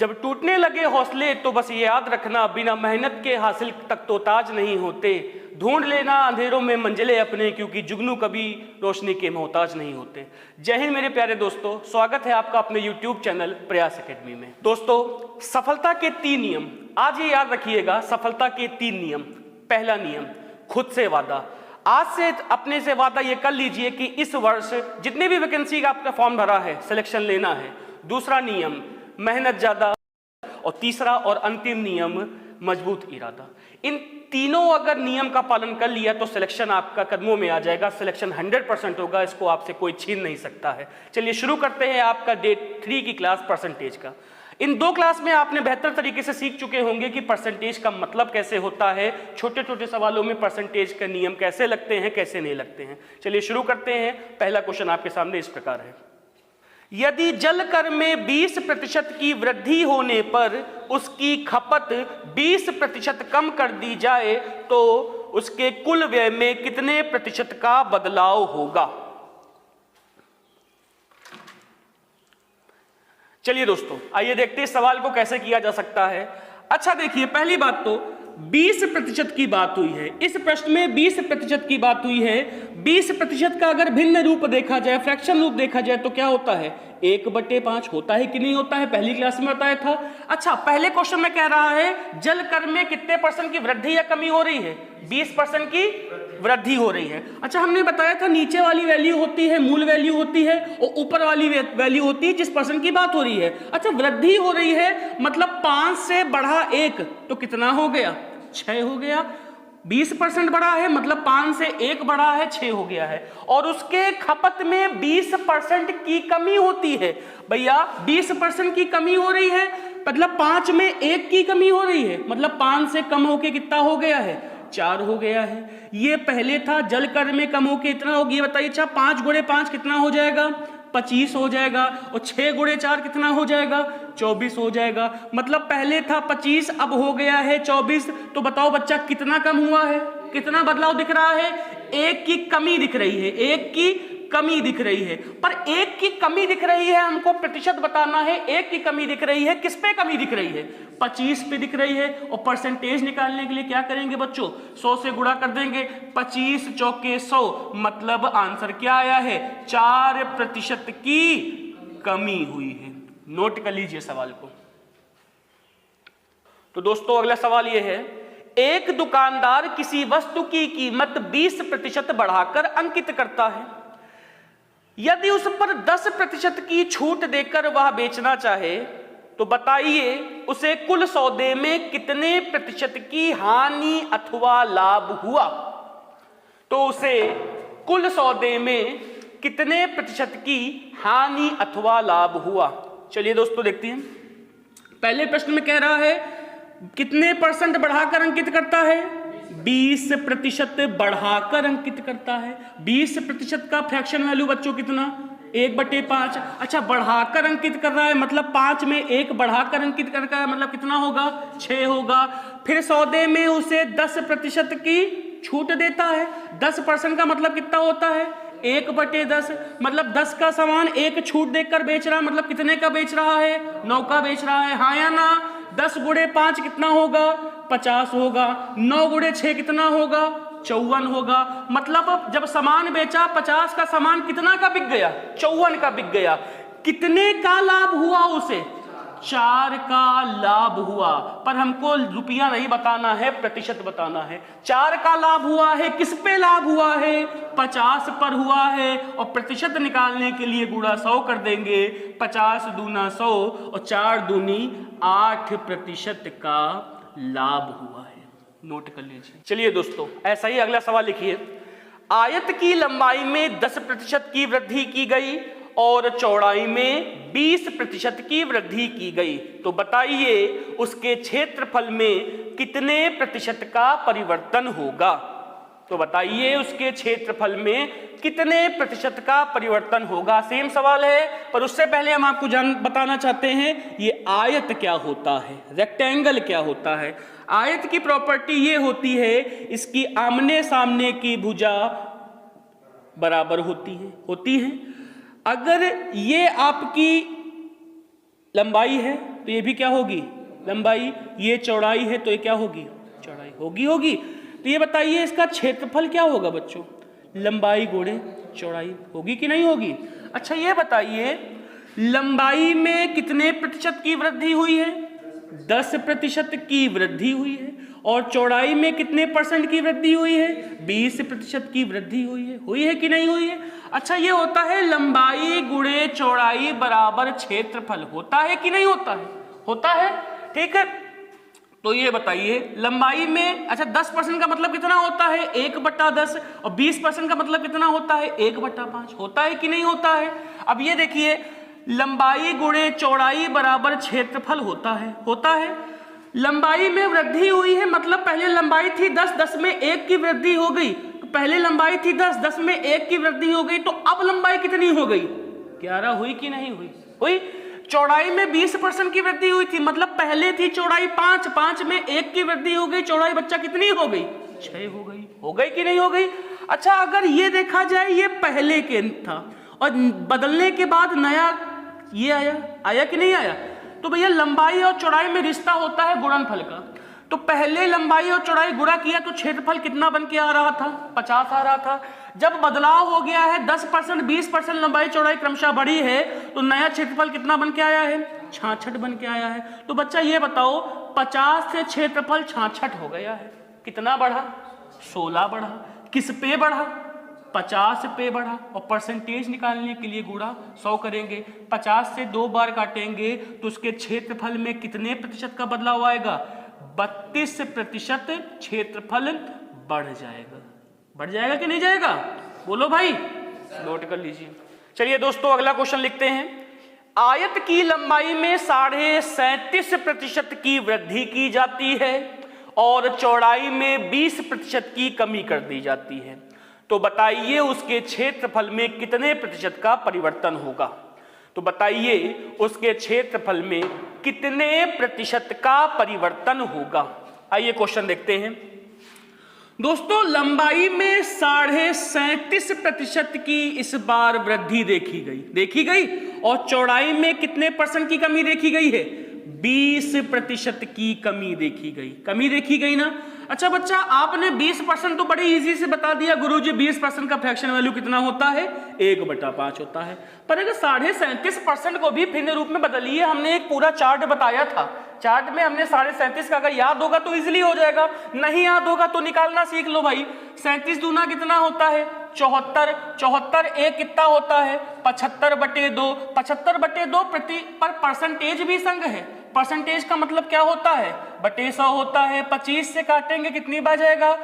जब टूटने लगे हौसले तो बस ये याद रखना, बिना मेहनत के हासिल तक तो ताज नहीं होते। ढूंढ लेना अंधेरों में मंजिले अपने, क्योंकि जुगनू कभी रोशनी के मोहताज नहीं होते। जय हिंद मेरे प्यारे दोस्तों, स्वागत है आपका अपने YouTube चैनल प्रयास एकेडमी में। दोस्तों, सफलता के 3 नियम आज ये याद रखिएगा। सफलता के 3 नियम। पहला नियम, खुद से वादा। आज से अपने से वादा ये कर लीजिए कि इस वर्ष जितने भी वैकेंसी का आपका फॉर्म भरा है सिलेक्शन लेना है। दूसरा नियम, मेहनत ज्यादा। और तीसरा और अंतिम नियम, मजबूत इरादा। इन तीनों अगर नियम का पालन कर लिया तो सिलेक्शन आपका कदमों में आ जाएगा। सिलेक्शन 100% होगा, इसको आपसे कोई छीन नहीं सकता है। चलिए शुरू करते हैं आपका डे 3 की क्लास परसेंटेज का। इन 2 क्लास में आपने बेहतर तरीके से सीख चुके होंगे कि परसेंटेज का मतलब कैसे होता है, छोटे छोटे सवालों में परसेंटेज का नियम कैसे लगते हैं, कैसे नहीं लगते हैं। चलिए शुरू करते हैं। पहला क्वेश्चन आपके सामने इस प्रकार है, यदि जल कर में 20% की वृद्धि होने पर उसकी खपत 20% कम कर दी जाए तो उसके कुल व्यय में कितने प्रतिशत का बदलाव होगा? चलिए दोस्तों, आइए देखते हैं इस सवाल को कैसे किया जा सकता है। अच्छा देखिए, पहली बात तो 20% की बात हुई है। इस प्रश्न में 20% की बात हुई है। 20% का अगर भिन्न रूप देखा जाए, फ्रैक्शन रूप देखा जाए तो क्या होता है? 1/5 होता है कि नहीं होता है? पहली क्लास में बताया था। अच्छा, पहले क्वेश्चन में कह रहा है जल कर में कितने % की वृद्धि या कमी हो रही है? 20% की वृद्धि हो रही है। अच्छा, हमने बताया था नीचे वाली वैल्यू होती है मूल वैल्यू होती है और ऊपर वाली वैल्यू होती है जिस % की बात हो रही है। अच्छा, वृद्धि हो रही है मतलब 5 से बढ़ा 1 तो कितना हो गया? 6 हो गया। 20% बढ़ा है मतलब 5 से 1 बढ़ा है, 6 हो गया है। और उसके खपत में 20% की कमी होती है। भैया 20% की कमी हो रही है मतलब 5 में 1 की कमी हो रही है, मतलब 5 से कम होके कितना हो गया है? 4 हो गया है। ये पहले था जल कर में कम होके इतना हो गया। बताइए, अच्छा 5 गुणे 5 कितना हो जाएगा? 25 हो जाएगा। और 6 गुणे 4 कितना हो जाएगा? 24 हो जाएगा। मतलब पहले था 25, अब हो गया है 24। तो बताओ बच्चा कितना कम हुआ है? कितना बदलाव दिख रहा है? 1 की कमी दिख रही है। 1 की कमी दिख रही है। पर 1 की कमी दिख रही है, हमको प्रतिशत बताना है। 1 की कमी दिख रही है, किस पे कमी दिख रही है? 25 पे दिख रही है। और परसेंटेज निकालने के लिए क्या करेंगे बच्चों? 100 से गुणा कर देंगे। 25 चौके 100, मतलब आंसर क्या आया है? 4% की कमी हुई है। नोट कर लीजिए सवाल को। तो दोस्तों, अगला सवाल यह है, एक दुकानदार किसी वस्तु की कीमत 20% बढ़ाकर अंकित करता है। यदि उस पर 10% की छूट देकर वह बेचना चाहे तो बताइए उसे कुल सौदे में कितने प्रतिशत की हानि अथवा लाभ हुआ? तो उसे कुल सौदे में कितने प्रतिशत की हानि अथवा लाभ हुआ? चलिए दोस्तों देखते हैं। पहले प्रश्न में कह रहा है कितने % बढ़ाकर अंकित करता है? 20% बढ़ाकर अंकित करता है। 20% का फ्रैक्शन वैल्यू बच्चों कितना? 1/5। अच्छा, बढ़ाकर अंकित कर रहा है मतलब 5 में 1 बढ़ाकर अंकित कर रहा है, मतलब कितना होगा? 6 होगा। फिर सौदे में उसे 10% की छूट देता है। 10% का मतलब कितना होता है? 1/10। मतलब 10 का सामान 1 छूट देकर बेच रहा है, मतलब कितने का बेच रहा है? 9 का बेच रहा है। हाँ या ना? 10 गुणे 5 कितना होगा? 50 होगा। 9 गुणे 6 कितना होगा? 54 होगा। मतलब जब सामान बेचा 50 का सामान कितना का बिक गया? 54 का बिक गया। कितने का लाभ हुआ उसे? 4 का लाभ हुआ। पर हमको रुपया नहीं बताना है, प्रतिशत बताना है। 4 का लाभ हुआ है, किस पे लाभ हुआ है? 50 पर हुआ है। और प्रतिशत निकालने के लिए गुणा 100 कर देंगे। 50 दूना 100 और 4 दूनी 8% का लाभ हुआ है। नोट कर लीजिए। चलिए दोस्तों, ऐसा ही अगला सवाल लिखिए। आयत की लंबाई में 10% की वृद्धि की गई और चौड़ाई में 20% की वृद्धि की गई। तो बताइए उसके क्षेत्रफल में कितने प्रतिशत का परिवर्तन होगा? तो बताइए उसके क्षेत्रफल में कितने प्रतिशत का परिवर्तन होगा। सेम सवाल है, पर उससे पहले हम आपको बताना चाहते हैं ये आयत क्या होता है, रेक्टेंगल क्या होता है। आयत की प्रॉपर्टी ये होती है इसकी आमने सामने की भुजा बराबर होती है। अगर ये आपकी लंबाई है तो ये भी क्या होगी लंबाई, ये चौड़ाई है तो ये क्या होगी चौड़ाई, होगी। तो ये बताइए इसका क्षेत्रफल क्या होगा बच्चों, लंबाई गुणे चौड़ाई, होगी कि नहीं होगी। अच्छा ये बताइए लंबाई में कितने प्रतिशत की वृद्धि हुई है, 10% की वृद्धि हुई है, और चौड़ाई में कितने % की वृद्धि हुई है, 20% की वृद्धि हुई है कि नहीं हुई है। अच्छा ये होता है लंबाई गुणे चौड़ाई बराबर क्षेत्रफल, होता है कि नहीं होता है, होता है, ठीक है। तो ये बताइए लंबाई में, अच्छा 10% का मतलब कितना होता है 1/10, और 20% का मतलब कितना होता है 1/5, होता है कि नहीं होता है। अब ये देखिए लंबाई गुणे चौड़ाई बराबर क्षेत्रफल होता है। लंबाई में वृद्धि हुई है, मतलब पहले लंबाई थी 10, 10 में 1 की वृद्धि हो गई, तो पहले लंबाई थी 10, 10 में 1 की वृद्धि हो गई, तो अब लंबाई कितनी हो गई 11 हुई कि नहीं हुई। चौड़ाई में 20% की वृद्धि हुई थी, मतलब पहले थी चौड़ाई 5, 5 में 1 की वृद्धि हो गई, चौड़ाई बच्चा कितनी हो गई 6 हो गई कि नहीं हो गई। अच्छा अगर ये देखा जाए ये पहले के था और बदलने के बाद नया ये आया कि नहीं आया, तो भैया लंबाई और चौड़ाई में रिश्ता होता है गुणनफल का। तो पहले लंबाई और चौड़ाई गुणा किया तो क्षेत्रफल कितना बन के आ रहा था 50 आ रहा था। जब बदलाव हो गया है 10%, 20% लंबाई चौड़ाई क्रमशः बढ़ी है, तो नया क्षेत्रफल कितना बन के आया है 66 बन के आया है। तो बच्चा ये बताओ 50 से क्षेत्रफल 66 हो गया है, कितना बढ़ा 16 बढ़ा, किस पे बढ़ा 50 पे बढ़ा, और परसेंटेज निकालने के लिए गुणा 100 करेंगे, 50 से 2 बार काटेंगे तो उसके क्षेत्रफल में कितने प्रतिशत का बदलाव आएगा 32% क्षेत्रफल बढ़ जाएगा कि नहीं जाएगा, बोलो भाई, नोट कर लीजिए। चलिए दोस्तों अगला क्वेश्चन लिखते हैं। आयत की लंबाई में 37.5% की वृद्धि की जाती है और चौड़ाई में 20% की कमी कर दी जाती है, तो बताइए उसके क्षेत्रफल में कितने प्रतिशत का परिवर्तन होगा। तो बताइए उसके क्षेत्रफल में कितने प्रतिशत का परिवर्तन होगा। आइए क्वेश्चन देखते हैं। दोस्तों लंबाई में 37.5% की इस बार वृद्धि देखी गई और चौड़ाई में कितने % की कमी देखी गई है 20% की कमी देखी गई ना। अच्छा बच्चा आपने 20% तो बड़ी इजी से बता दिया गुरुजी, 20% का फ्रैक्शन वैल्यू कितना होता है 1/5 होता है। पर अगर 37.5% को भी भिन्न रूप में बदलिए, हमने एक पूरा चार्ट बताया था, चार्ट में हमने 37.5 का अगर याद होगा तो इजीली हो जाएगा, नहीं याद होगा तो निकालना सीख लो भाई। 37 दूना कितना होता है 74, 74 एक कितना होता है 75/2, 75/2 पर परसेंटेज भी संग है। परसेंटेज का मतलब क्या होता है बटे 100 होता है। 25 से काटेंगे कितनी बार जाएगा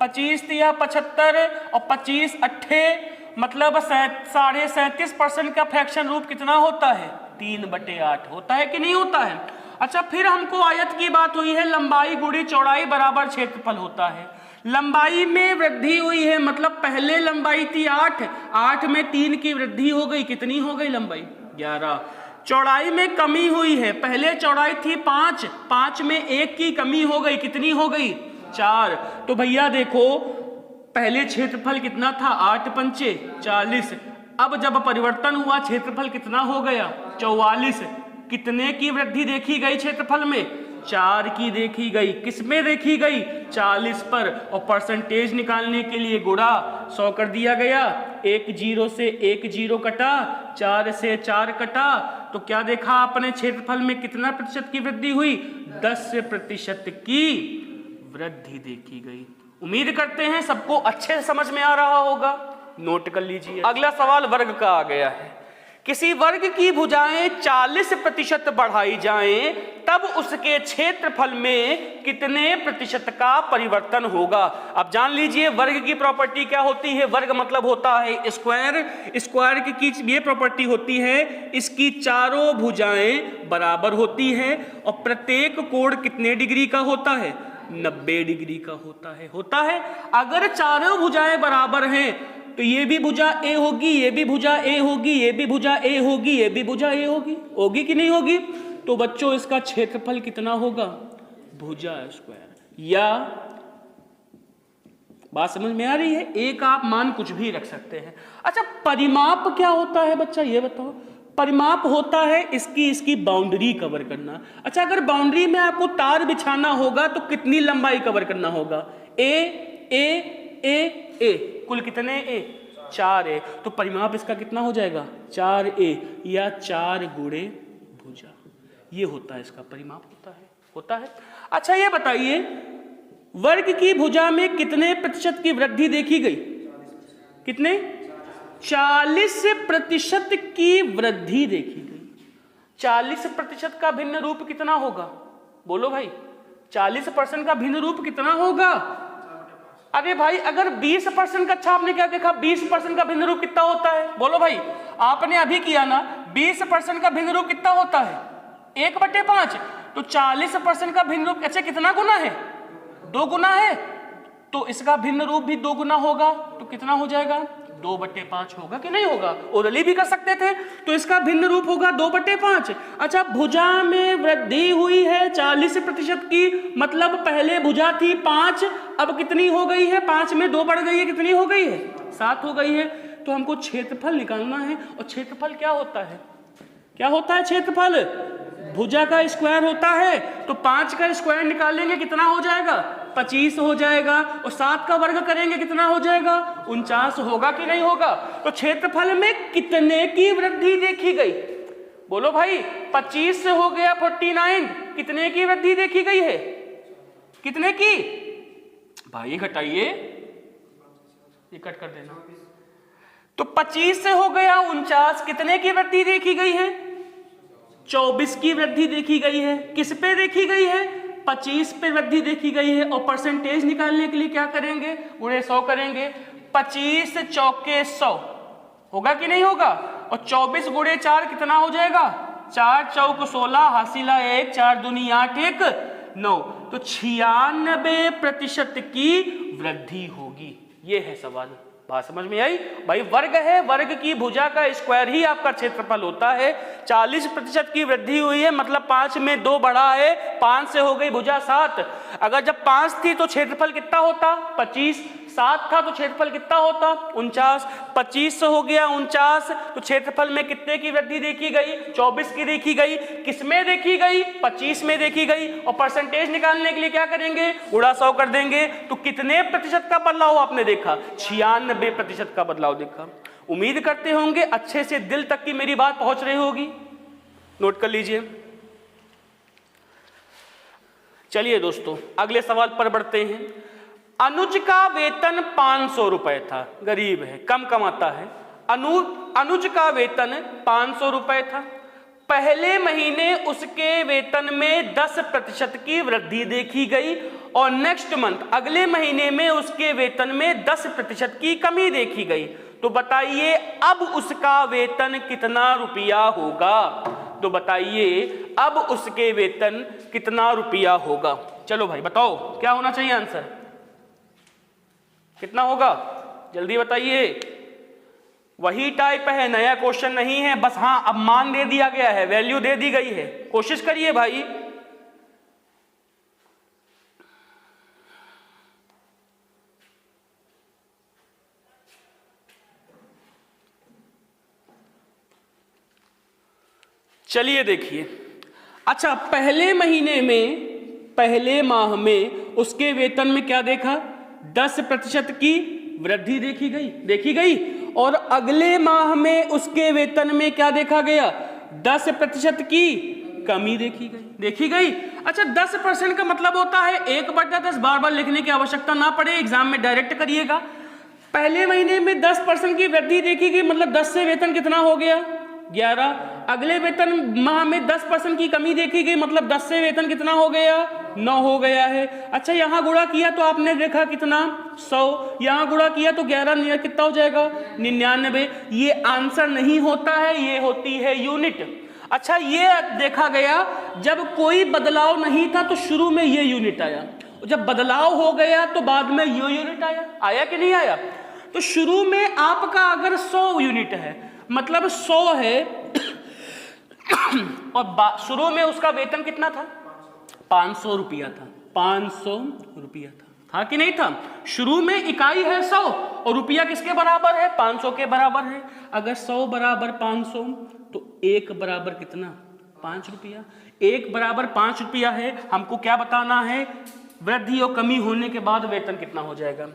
25 या 75 और 25 अट्ठे मतलब 37.5% का फ्रैक्शन रूप कितना होता है 3/8 होता है कि नहीं होता है। अच्छा फिर हमको आयत की बात हुई है, लंबाई गुणी चौड़ाई बराबर क्षेत्रफल होता है। लंबाई में वृद्धि हुई है, मतलब पहले लंबाई थी 8 में 3 की वृद्धि हो गई, कितनी हो गई लंबाई 11। चौड़ाई में कमी हुई है, पहले चौड़ाई थी 5 में 1 की कमी हो गई, कितनी हो गई 4। तो भैया देखो पहले क्षेत्रफल कितना था 8 पंचे 40, अब जब परिवर्तन हुआ क्षेत्रफल कितना हो गया 44। कितने की वृद्धि देखी गई क्षेत्रफल में 4 की देखी गई, किसमें देखी गई 40 पर, और परसेंटेज निकालने के लिए गुणा 100 कर दिया गया। 1 0 से 1 0 कटा, 4 से 4 कटा, तो क्या देखा आपने क्षेत्रफल में कितना प्रतिशत की वृद्धि हुई 10% की वृद्धि देखी गई। उम्मीद करते हैं सबको अच्छे से समझ में आ रहा होगा, नोट कर लीजिए। अगला सवाल वर्ग का आ गया है। किसी वर्ग की भुजाएं 40% बढ़ाई जाएं तब उसके क्षेत्रफल में कितने प्रतिशत का परिवर्तन होगा। अब जान लीजिए वर्ग की प्रॉपर्टी क्या होती है। वर्ग मतलब होता है स्क्वायर की ये प्रॉपर्टी होती है, इसकी चारों भुजाएं बराबर होती है और प्रत्येक कोण कितने डिग्री का होता है 90 डिग्री का होता है। अगर चारों भुजाएं बराबर हैं तो ये भी भुजा ए होगी, ये भी भुजा ए होगी, ये भी भुजा ए होगी, ये भी भुजा ए होगी कि नहीं होगी। तो बच्चों इसका क्षेत्रफल कितना होगा भुजा स्क्वायर। या बात समझ में आ रही है, एक आप मान कुछ भी रख सकते हैं। अच्छा परिमाप क्या होता है बच्चा ये बताओ। परिमाप होता है इसकी बाउंड्री कवर करना। अच्छा, अगर बाउंड्री में आपको तार बिछाना होगा तो कितनी लंबाई कवर करना होगा? ए ए ए ए, कुल कितने ए? 4 ए। तो परिमाप इसका कितना हो जाएगा? 4 ए या 4 गुणे भुजा। ये होता है इसका परिमाप होता है। अच्छा, ये बताइए वर्ग की भुजा में कितने प्रतिशत की वृद्धि देखी गई? कितने? 40% की वृद्धि देखी गई। 40% का भिन्न रूप कितना होगा? बोलो भाई, 40% का भिन्न रूप कितना होगा? अरे भाई, अगर 20% का, अच्छा आपने क्या देखा, 20% का भिन्न रूप कितना होता है? बोलो भाई, आपने अभी किया ना, 20% का भिन्न रूप कितना होता है? 1/5। तो 40% का भिन्न रूप अच्छा कितना गुना है? 2 गुना है। तो इसका भिन्न रूप भी 2 गुना होगा, तो कितना हो जाएगा? 2/5 होगा कि नहीं होगा? ओरली भी कर सकते थे। तो इसका भिन्न रूप होगा 2/5। अच्छा, भुजा में वृद्धि हुई है 40% की, मतलब पहले भुजा थी 5, अब कितनी हो गई है? 5 में 2 बढ़ गई है, कितनी हो गई है? 7 हो गई है। तो हमको क्षेत्रफल निकालना है, और क्षेत्रफल क्या होता है? क्या होता है क्षेत्रफल? भुजा का स्क्वायर होता है। तो 5 का स्क्वायर निकालेंगे, कितना हो जाएगा? 25 हो जाएगा। और 7 का वर्ग करेंगे, कितना हो जाएगा? 49 होगा कि नहीं होगा? तो क्षेत्रफल में कितने की वृद्धि देखी गई? बोलो भाई, 25 से हो गया 49, कितने की वृद्धि देखी गई है? कितने की? भाई घटाइए, ये कट कर देना। तो 25 से हो गया 49, कितने की वृद्धि देखी गई है? 24 की वृद्धि देखी गई है। किस पे देखी गई है? 25 पे वृद्धि देखी गई है। और परसेंटेज निकालने के लिए क्या करेंगे? गुणे 100 करेंगे। 25 चौके 100 होगा कि नहीं होगा? और 24 गुणे 4 कितना हो जाएगा? 4 चौक 16, हासिला 1, 4 दूनी 8, 1 9। तो 96% की वृद्धि होगी। ये है सवाल। बात समझ में आई? भाई वर्ग है, वर्ग की भुजा का स्क्वायर ही आपका क्षेत्रफल होता है। 40% की वृद्धि हुई है, मतलब 5 में 2 बढ़ा है, 5 से हो गई भुजा 7। अगर जब 5 थी तो क्षेत्रफल कितना होता? 25। 7 था तो क्षेत्रफल कितना होता? 49। 25 से हो गया 49, तो क्षेत्रफल में कितने की वृद्धि देखी गई? 24 की देखी गई। किसमें देखी गई? 25 में देखी गई। और परसेंटेज निकालने के लिए क्या करेंगे? गुणा 100 कर देंगे। तो कितने प्रतिशत का बदलाव आपने देखा? 96% का बदलाव देखा। उम्मीद करते होंगे अच्छे से दिल तक की मेरी बात पहुंच रही होगी। नोट कर लीजिए। चलिए दोस्तों, अगले सवाल पर बढ़ते हैं। अनुज का वेतन 500 रुपए था, गरीब है, कम कमाता है। अनुज का वेतन 500 रुपए था। पहले महीने उसके वेतन में 10% की वृद्धि देखी गई, और नेक्स्ट मंथ, अगले महीने में उसके वेतन में 10% की कमी देखी गई। तो बताइए अब उसका वेतन कितना रुपया होगा? तो बताइए अब उसके वेतन कितना रुपया होगा? चलो भाई बताओ, क्या होना चाहिए आंसर? कितना होगा? जल्दी बताइए। वही टाइप है, नया क्वेश्चन नहीं है, बस हाँ अब मान दे दिया गया है, वैल्यू दे दी गई है। कोशिश करिए भाई। चलिए देखिए। अच्छा, पहले महीने में, पहले माह में उसके वेतन में क्या देखा? 10% की वृद्धि देखी गई। और अगले माह में उसके वेतन में क्या देखा गया? 10% की कमी देखी गई। अच्छा, 10% का मतलब होता है 1/10। बार बार लिखने की आवश्यकता ना पड़े, एग्जाम में डायरेक्ट करिएगा। पहले महीने में 10% की वृद्धि देखी गई, मतलब 10 से वेतन कितना हो गया? 11। अगले वेतन माह में 10% की कमी देखी गई, मतलब 10 से वेतन कितना हो गया? 9 हो गया है। अच्छा, यहां गुणा किया तो आपने देखा कितना? 100। यहां गुणा किया तो 11 कितना हो जाएगा? 99। ये आंसर नहीं होता है, ये होती है यूनिट। अच्छा, ये देखा गया जब कोई बदलाव नहीं था तो शुरू में ये यूनिट आया, जब बदलाव हो गया तो बाद में ये यूनिट आया कि नहीं आया? तो शुरू में आपका अगर 100 यूनिट है, मतलब 100 है और शुरू में उसका वेतन कितना था? 500 रुपया था। 500 रुपया था था कि नहीं था? शुरू में इकाई है 100 और रुपया किसके बराबर है? 500 के बराबर है। अगर 100 बराबर 500 तो 1 बराबर कितना? 5 रुपया। 1 बराबर 5 रुपया है। हमको क्या बताना है? वृद्धि और कमी होने के बाद वेतन कितना हो जाएगा?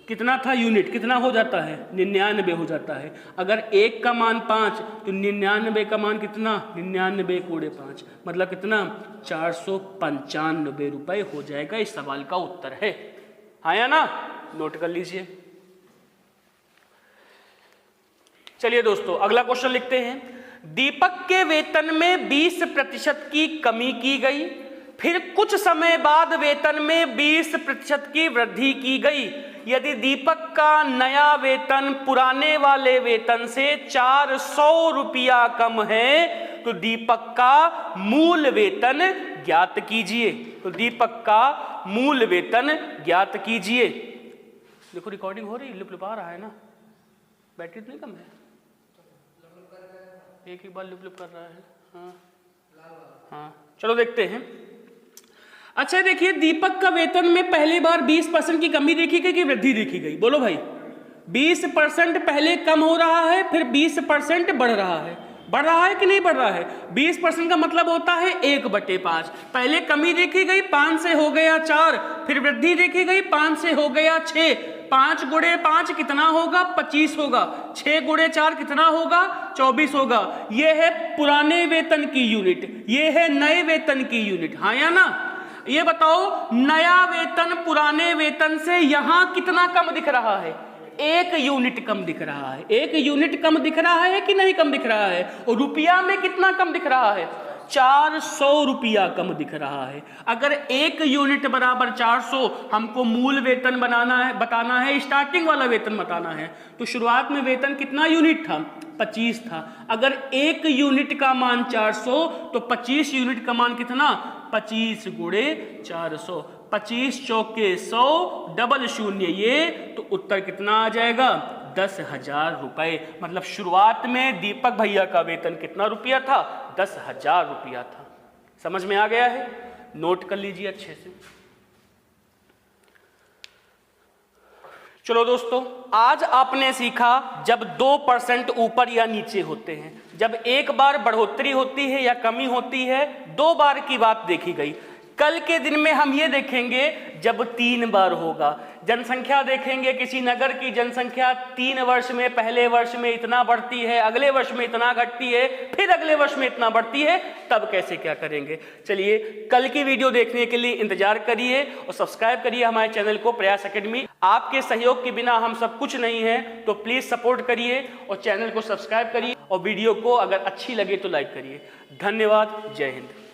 कितना था यूनिट? कितना हो जाता है? 99 हो जाता है। अगर 1 का मान 5 तो 99 का मान कितना? 99 कोड़े 5 मतलब कितना? 495 रुपए हो जाएगा। इस सवाल का उत्तर है, हाँ या ना? नोट कर लीजिए। चलिए दोस्तों अगला क्वेश्चन लिखते हैं। दीपक के वेतन में 20% की कमी की गई, फिर कुछ समय बाद वेतन में 20% की वृद्धि की गई। यदि दीपक का नया वेतन पुराने वाले वेतन से 400 रुपया कम है तो दीपक का मूल वेतन ज्ञात कीजिए। तो दीपक का मूल वेतन ज्ञात कीजिए। देखो रिकॉर्डिंग हो रही है, लिप आ रहा है ना? बैटरी तो नहीं कम है? एक बार लिप कर रहा है। हाँ चलो देखते हैं। अच्छा देखिए, दीपक का वेतन में पहली बार 20% की कमी देखी गई कि वृद्धि देखी गई? बोलो भाई। 20% पहले कम हो रहा है, फिर 20% बढ़ रहा है। बढ़ रहा है कि नहीं बढ़ रहा है? 20% का मतलब होता है 1/5। पहले कमी देखी गई, 5 से हो गया 4, फिर वृद्धि देखी गई, 5 से हो गया 6। 5 गुणे 5 कितना होगा? 25 होगा। 6 गुणे 4 कितना होगा? 24 होगा। यह है पुराने वेतन की यूनिट, यह है नए वेतन की यूनिट, हाँ या ना? ये बताओ, नया वेतन पुराने वेतन से यहां कितना कम दिख रहा है? 1 यूनिट कम दिख रहा है। 1 यूनिट कम दिख रहा है कि नहीं कम दिख रहा है? और रुपया में कितना कम दिख रहा है? 400 रुपया कम दिख रहा है। अगर 1 यूनिट बराबर 400, हमको मूल वेतन बताना है, स्टार्टिंग वाला वेतन बताना है। तो शुरुआत में वेतन कितना यूनिट था? 25 था। अगर 1 यूनिट का मान 400 तो 25 यूनिट का मान कितना? 25 गुणे 400। 25 चौके 100, डबल 0 ये, तो उत्तर कितना आ जाएगा? 10,000 रुपए। मतलब शुरुआत में दीपक भैया का वेतन कितना रुपया था? 10,000 रुपया था। समझ में आ गया है? नोट कर लीजिए अच्छे से। चलो दोस्तों, आज आपने सीखा जब 2% ऊपर या नीचे होते हैं, जब एक बार बढ़ोतरी होती है या कमी होती है, 2 बार की बात देखी गई। कल के दिन में हम ये देखेंगे जब 3 बार होगा। जनसंख्या देखेंगे, किसी नगर की जनसंख्या 3 वर्ष में, पहले वर्ष में इतना बढ़ती है, अगले वर्ष में इतना घटती है, फिर अगले वर्ष में इतना बढ़ती है, तब कैसे क्या करेंगे। चलिए कल की वीडियो देखने के लिए इंतजार करिए और सब्सक्राइब करिए हमारे चैनल को, प्रयास एकेडमी। आपके सहयोग के बिना हम सब कुछ नहीं है, तो प्लीज सपोर्ट करिए और चैनल को सब्सक्राइब करिए और वीडियो को अगर अच्छी लगे तो लाइक करिए। धन्यवाद। जय हिंद।